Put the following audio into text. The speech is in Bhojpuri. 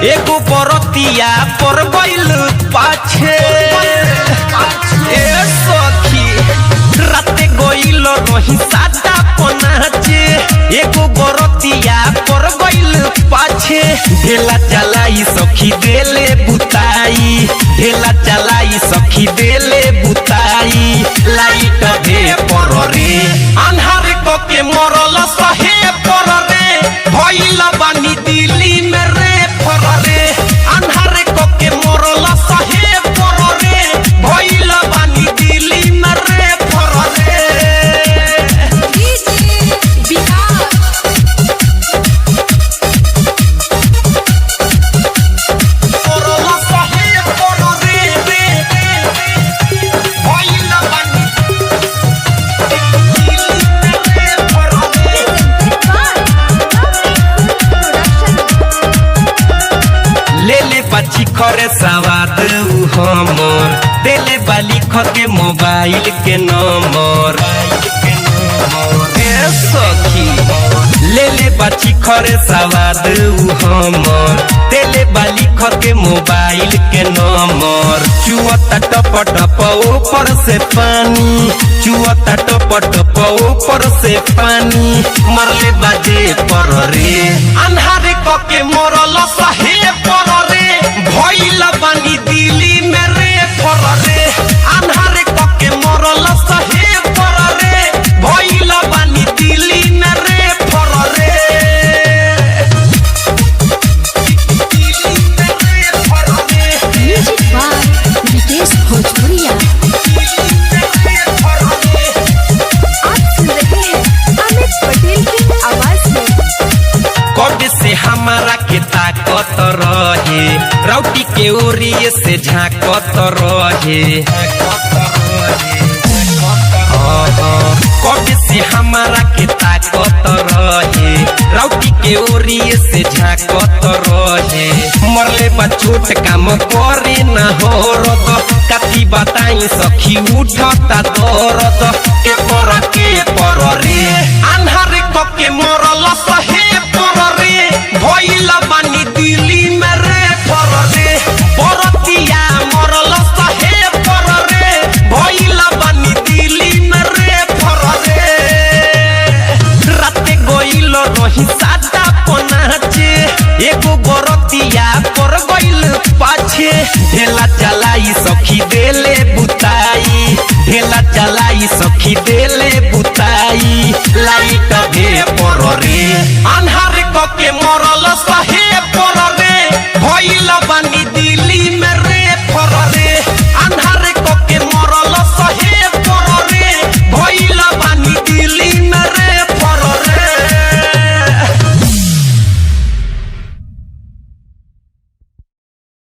एगो बरतिया पर गइल पाछे ए सखी राते गइल रही सादा पनाचे एगो बरतिया पर गइल पाछे ढेला चलाई सखी देले बुताई ढेला चलाई सखी देले बुताई लाइट दे पर रे अन्हार को के मरल सहे पर रे भइल बानी दिल्ली में रे पर रे अन्हार को के मरल सहे पर रे भइल बानी दिल्ली में रे पर रे पची खरे सवाद हमर देले बाली खके मोबाइल के नंबर सखी लेले बाची खरे सवाद हमर देले बाली खके मोबाइल के नंबर चुअता टप टप ऊपर से पानी चुअता टप टप ऊपर से पानी मरले बाजे पर रे अन्हारे कके मरल सहे पर रे भइल बानी दिल्ली में रे पर रे अन्हारे कके मरल सहे पर रे भइल बानी दिल्ली में रे पर रे दिल्ली में रे पर रे म्यूजिक बाय रितेश भोजपुरिया। आप सुन रहे हैं अमित पटेल की आवाज में। कब से हमारा के ताकत रहे रौटी के ओरिए से झाकत रहे कब से हमारा के ताकत रहे रौटी के ओरिए से झाकत रहे मरले बा छोट काम करे न हो रत कथी बताई सखी उठता दरद के पर रे अन्हार कके मरल सहे पर रे भइल बानी दिल्ली में रे पर रे बरतिया मरल सहे पर रे भइल बानी दिल्ली में रे पर रे राते गइल रही सादा पनाचे एगो बरतिया पर गइल पाछे ढेला चलाई सखी देले बुताई ढेला चलाई सखी देले बुताई लाइट दे पर रे अन्हार कके मरल सहे